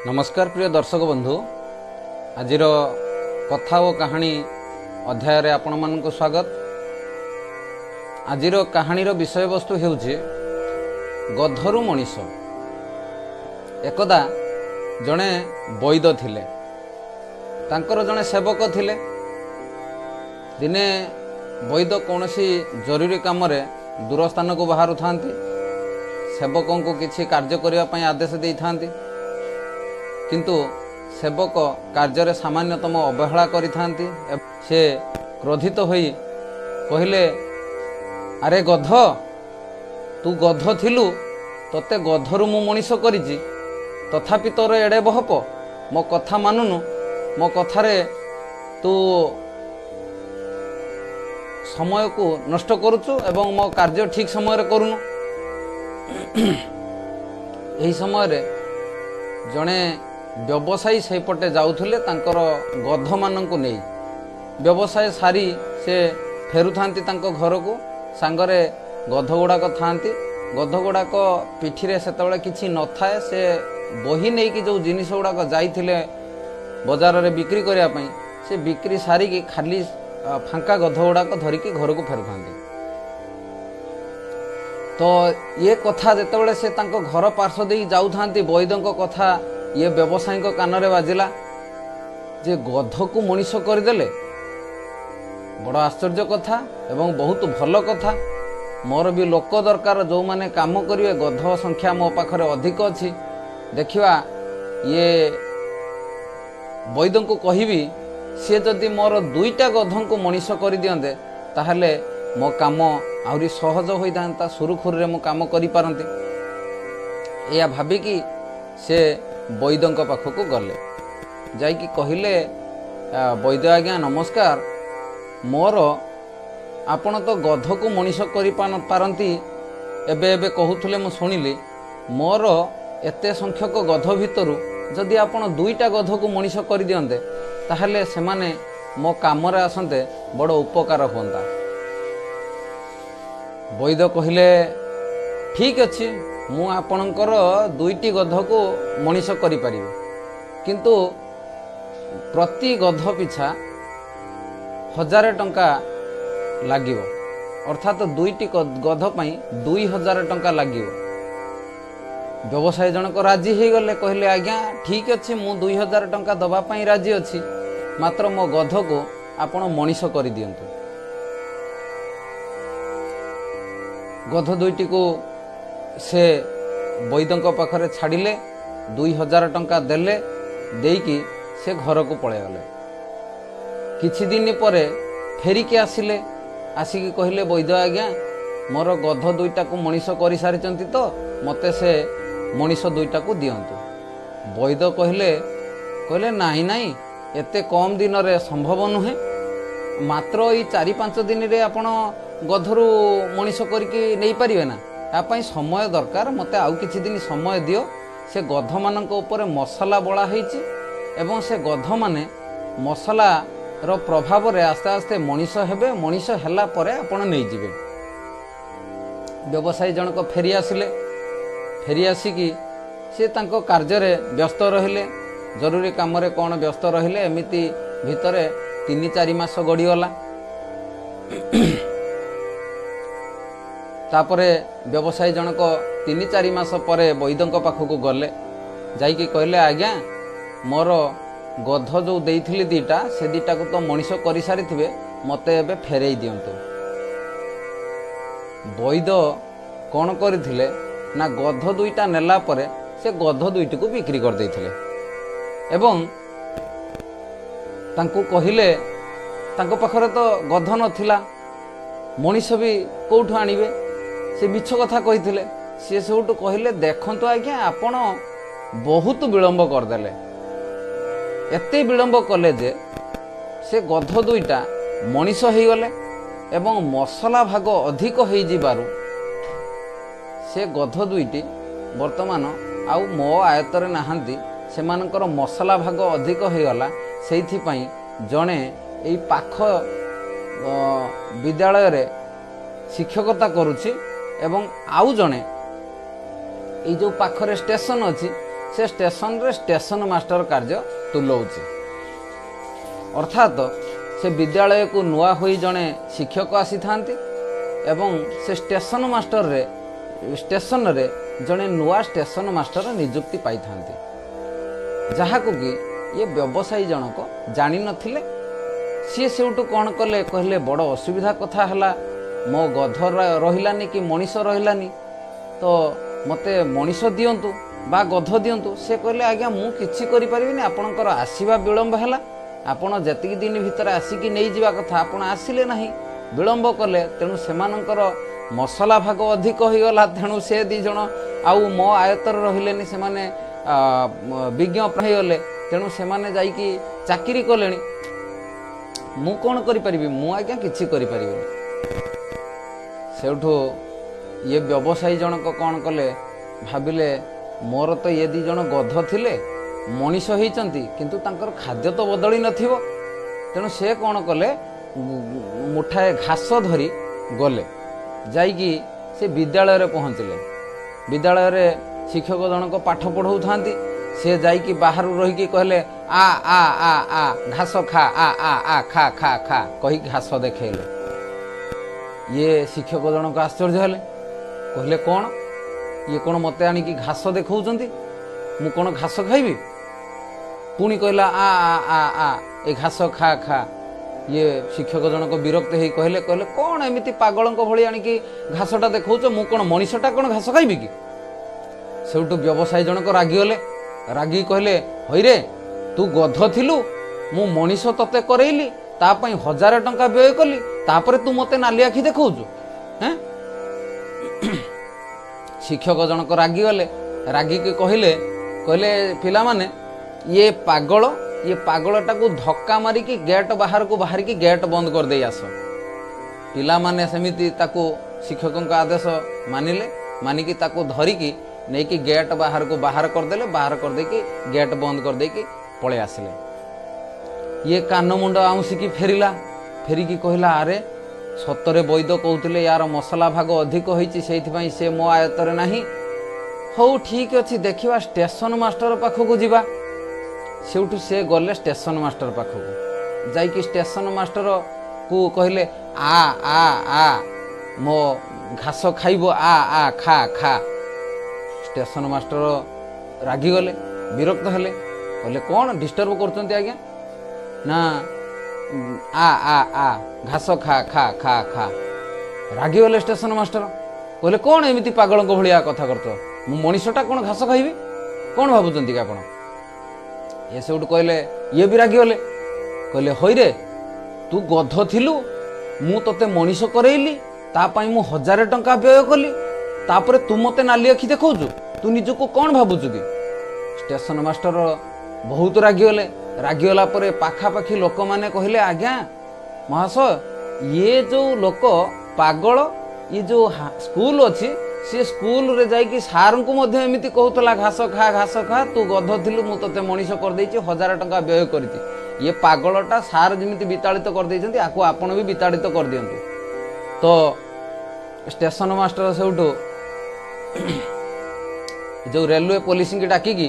नमस्कार प्रिय दर्शक बंधु आजिर कथा और कहानी अध्याय आपण मानक स्वागत। आजिर कहानीर विषय वस्तु हेउछि गधरु मनीष। एकदा जड़े वैद थिले, तांकर जड़े सेवक थिले। दिने वैद कौनसी जरूरी काम रे दूर स्थान को बाहर थांती, सेवकों को किसी कार्य करने पई आदेश देई थांती, किंतु सेवक कार्य सामान्यतम अवहेला करि थांती। से क्रोधित होई कहिले, अरे गध, तू गध थिलु, तते गधरु मु मनीष करिछि, तथापि तोर एड़े बहप, मो कथा मानुनु, मो कथारे तू समय को नष्ट करुचु एवं मो कार्य ठीक समय रे करुनु। एही समय रे जणे व्यवसायी से पटे जाउथले, तांकर गध माननकु नै व्यवसाय सारी से फेरुथांती तांको घर को। सांगरे गध गुड़ाक थांती, गध गुड़ाक पिठी रे सेतबेले किछि न थाए। से बही नै कि जो जिनिस गुड़ाक जाइथिले बाजार रे बिक्री करिया पई, से बिक्री सारी कि खाली फांका गध गुड़ाक धरिकी घर को फेरुथांती। तो ये कथा जेतेबेले से तांको घर पार्श्व देई जाउथांती, वैदंको कथा ये व्यवसायी कान रे बाजिला जे गध को मनीष करदेले। बड़ आश्चर्य कथा एवं बहुत भल कथा। मोर भी लोक दरकार जो माने काम करिवे, गध संख्या मो पाखरे अधिक अछि। देखिवा ये वैद को कहिबी, सी जदि मोर दुईटा गध को मनीष कर दियंते ताहले मो काम आहुरी सहज होई थांता, सुरुखुरु रे मो काम करि पारंती। एया भाबिकी से वैदंक पाखक गले, जाइकी कहिले, वैद आज्ञा नमस्कार, मोर आपण तो गध को मनीष करि पारंती, एबे एबे कहूथले मु सुनिली, मोर एते संख्यक गध भितरु जदि आपण दुईटा गध को मनीष कर दियंते ताहले सेमाने मो काम रे आसंते, बड़ उपकार होंता। वैद कहिले, ठीक अछि, मु आपणकर दुईटी गध को मनीष करि परिबे, किंतु प्रति गध पिछा 1000 टंका लागिवो, अर्थात दुईटी गध पई 2000 टंका लागिवो। व्यवसायी जनक राजी हो गले, कहले आज्ञा ठीक अछि, मु 2000 टंका दबा पई राजी अछि, मात्र मो गध को आपण मनीष करि दियंतु। गध दुईटी को से वैदंक पाखरे छाड़िले, 2000 टंका देले, देकी से घर को पळे गले। किछि दिन परे फेरिकी आसिले, आसिकी कहिले, वैद आज्ञा मोर गध दुईटा को मनीष करि सारिचंती, तो मते से मनीष दुईटा को दियंतु। वैद कहले नाही नाही, एते कम दिन रे संभव नुहे, मात्र ई 4-5 दिन रे आपण गधरु मनीष करके नहीं पारिबे ना, यापाई समय दरकार, मते आउ किछि दिन समय दियो। से गध मानक ऊपर मसला बला हेछि एवं से गध माने मसला रो प्रभाव रे आस्ते आस्ते मनीष हेबे, मनीष हैला परे आपण नै जिवे। व्यवसायी जनक फेरी आसिले, फेरी आसिकी से तांको कार्य रे व्यस्त रहिले, जरूरी काम रे कोन व्यस्त रहिले। एमिति भितरे 3-4 मास गडी गला। तापरे व्यवसायी जनक 3-4 मास परे वैदंक पाखक गले, जाइकी कहले, आज्ञा मोर गध जो देइथिली दीटा, से दीटा को तो मनीष करि सारिथिबे, मते एबे फेरेई दियंतु। वैद कोन करिथिले ना, गध दुईटा नेला परे से गध दुईटी को बिक्री कर देइथिले एवं तांको कहिले, तांको पाखरे तो गध नथिला, मनीष भी कोठु आनिबे, से मिछ कथा कहिथिले। सी सेउटु कहिले, देखंतु आज्ञा आपण बहुत विलंब करदेले, एते विलंब कले जे से गध दुईटा मनीष हो गले एवं मसला भाग अधिक हो जिबारु से गध दुईटी वर्तमान आउ मो आयतरे नाहांती, सेमानकर मसला भाग अधिक हो गला। सेइथि पई जणे एई पाख विद्यालय रे शिक्षकता करुछि एवं आउ जणे ये जो पाखरे स्टेशन अच्छी से स्टेशन रे स्टेशन मास्टर कार्य तुलाऊँच। अर्थात से विद्यालय को नुआ होई जड़े शिक्षक आसी था एवं से स्टेशन मास्टर रे स्टेशन रे जड़े नुआ स्टेशन मास्टर नियुक्ति पाई था, जहाँ को कि ये व्यवसायी जनक जानी नथिले। सी सेउटू कौन कले कहले बड़ असुविधा कथा है, मो गध रहिलानी कि मनीष रहिलानी, तो मते मनीष दियंतु बा गध दियंतु। से कहले आज्ञा मु किछि करि परिबिनी, आपणकर आसीबा विलंब हैला, आपण जतिक दिन भितर आसिकी नहीं जिबा कथा आपण आसिले नहीं, विलंब कले। तेणु सेमानंकर मसला भाग अधिक होइगला, तेणु से दी जण आउ मो आयतर रहिलेनी, सेमाने विज्ञ प्रायले। तेणु सेमाने जाइकी चाकरी कलेनी, मु कौन करि परिबि, मु आज्ञा किछि करि परिबिनी। सेउठो ये व्यवसायी जनक कौन कले, भाविले मोर तो ये दी जण गध थिले मनीष होइचंती, किंतु तांकर खाद्य तो बदली नथिबो। तेणु से कौन कले मुठाए घास धरी गले, जाइकी से विद्यालय रे पहुँचले। विद्यालय रे शिक्षक जनक पाठ पढ़ाऊ थांती, से जाइकी बाहर रहीकी कहले आ आ आ आ घास खा, आ खा खा खा कही घास देखले। ये शिक्षक जनक आश्चर्य हेले, कहले कौन ये कौन मते आनी कि घास देखौचंती, मु कौन घास खाइबी। पुणी कहला आ आ आ आ ए घास खा खा। ये शिक्षक जनक विरक्त हो कहले कहले कौन एमती पागलंक भली आनिकी घासटा देखौच, मु कौन मनीषटा कौन घास खाइबी कि। सेउटू व्यवसायी जनक रागिगले, रागी कहले हईरे तू गध थिलु, मु मनीष तते करैली, तापई 1000 टंका व्यय कली, तापरे तू मते नाली आखि देखौचु हैं। शिक्षक जनक रागिगले, रागी के कहले कहले पिला माने ये पागलटा को धक्का मारिकी गेट बाहर को बाहरिकी गेट बंद कर दे आस। पिला माने सेमिति ताको शिक्षक आदेश मानिले, मानिकी ताको धरिकी नहीं कि गेट बाहर को बाहर करदेले, बाहर कर देकी गेट बंद कर देकी पळे आसिले। ये कान मुंड आउसिकी फेरिला, फेरिकी कहला अरे सतरे वैद कहते यार मसला भाग अधिक होईची, सेइथिपई से मो आयतरे नाही। हौ ठीक अच्छी, देखिबा स्टेशन मास्टर पाखक जीवा। सेउठू से गले स्टेशन मास्टर पाखक, जाइकी स्टेशन मास्टर को कहले आ आ आ मो घास खाइबो, आ खा खा। स्टेशन मास्टर रागी गले, विरक्त हेले, कहले कौन डिस्टर्ब करचंती आज्ञा ना, आ घास खा खा खा खा। रागी गले स्टेशन मास्टर, कहले कौन एमिति पागलंक भलिया कथा करतो, मु मनीषटा कौन घास खाइबी, कौन भाबुचंती कि आपण। ये सेउठ कहले, ये भी रागी गले, कहले हईरे तू गध थिलु, मु तते मनीष करैली, तापई मु 1000 टंका व्यय कली, तापरे तू मते नाली आखि देखौचु, तू निजको कौन भाबुचु कि। स्टेशन मास्टर बहुत रागिगले, रागिगला परे पाखापाखी लोक माने कहले आज्ञा महाशय ये जो लोक पागल, ये जो स्कूल अच्छी सी स्कूल रे जाइकी सार को मध्य एमिति कहतला घास खा, तू गध थिलु मु तते मनीष कर देछि, 1000 टंका व्यय करती। ये पागलटा सार जेमिति विताड़ित कर देछन्ती, आकु आपण भी विताड़ित कर दियंतु। तो स्टेशन मास्टर सेउठो जो रेलवे पुलिस की डाकिकी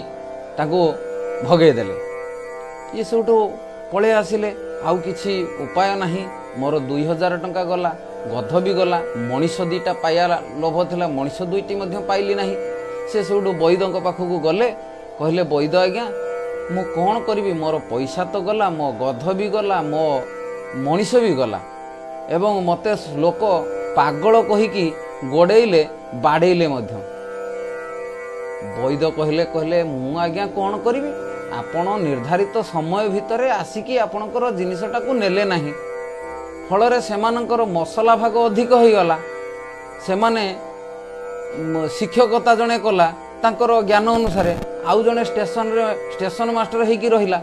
ताको भगे देले। ये सेउठो पळे आसिले, आउ किछि उपाय नाही, मोर 2000 टंका गला, गध भी गला, मनीष 2टा पाया लोभ थिला, मनीष 2टी मध्य पाइली नाही। से सेउठो वैदक पाखक गले, कहले वैद आज्ञा मु कौन करिवि, मोर पैसा तो गला, मो गध भी गला, मो मनीष भी गला, एवं मते लोक पागल कहिकी गोड़ेइले बाड़ेइले मध्य। वैद कहले कहले मु आज्ञा कौन करिवि, आपण निर्धारित समय भितरे आसिकी आपणकर जिनिसटा को नेले नाही, फल सेमानंकर मसला भाग अधिक होइगला। सेमाने शिक्षकता जणे कला तांकर ज्ञान अनुसार, आउ जणे स्टेशन मास्टर हेकी रहिला।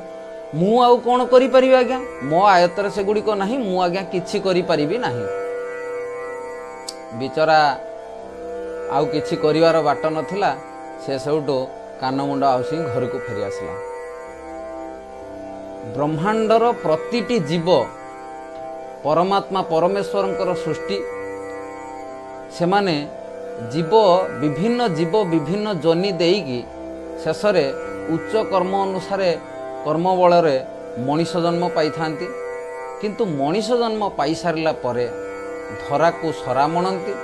मु आउ कौन करि परिबि आज्ञा, मो आयतर से गुडी को नाही, मु आज्ञा किछि करि परिबि नाही। बिचरा आउ किछि करिवार बाट नथिला, से सेउटो कान मुंड आउसी घर को फेरी आसला। ब्रह्मांडर प्रतिटी जीव परमात्मा परमेश्वरंकर सृष्टि, सेमाने जीव विभिन्न जोनि देईकी शेषरे उच्च कर्म अनुसार कर्म बल मनीष जन्म पाई थांती किंतु मनीष जन्म पाई सारिला परे धरा को सरा मणती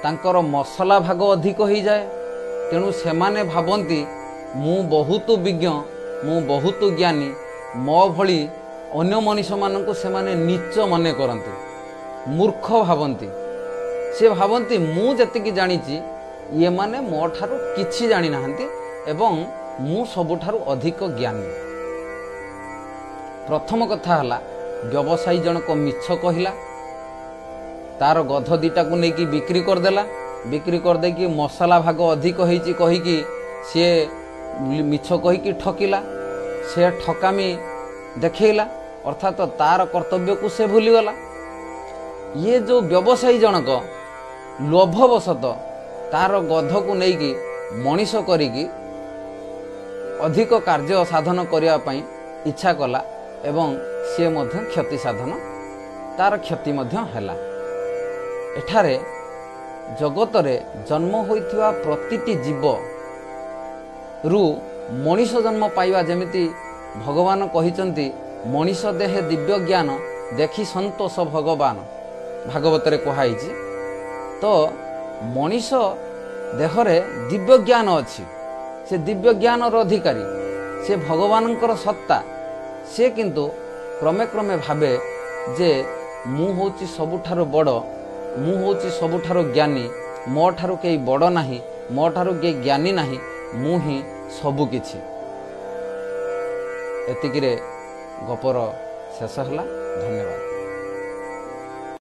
तांकर मसला भाग अधिक हो जाए। तेणु सेमाने भावती मु बहुत विज्ञ मु बहुत ज्ञानी मो भली अन्य मनीष मानक से माने नीच मने करती मूर्ख भावती से भावती मु जतिकी जानिची ये माने मो ठारू किछि जानि नाहंती एवं मु सबुठारू अधिक ज्ञानी। प्रथम कथा हला व्यवसायी जनक मिछ कहिला तार गध दीटा को लेकिन बिक्री करदेला बिक्री करदे कि मसला भाग अधिक होईची कहिकी सी मिछ कहिकी ठकिला से ठकामी देखैला अर्थात तार कर्तव्य को से भूलीगला। ये जो व्यवसायी जनक लोभवशत तार गध को लेकिन मनीष करिकी अधिक कार्य साधन करने पई इच्छा कला एवं सी मध्य क्षति साधन तार क्षति मध्य हैला। एठारे जगतरे जन्म होइथिवा प्रतिटी जीव रु मनीष जन्म पाइबा जेमिति भगवान कहिचंती मनीष देहे दिव्य ज्ञान देखि संतोष भगवान भागवत रे कहाइछि। तो मनीष देहरे दिव्य ज्ञान अछि से दिव्य ज्ञान अधिकारी से भगवानंकर सत्ता से किंतु क्रमे क्रमे भावे जे मु होची सबुठारु बड़ मु होची सबुठारु ज्ञानी मो ठारु केही बड़ नाही मो ठारु केही ज्ञानी नाही मु ही सबु किछि। एतिकिरे गपर शेष हला। धन्यवाद।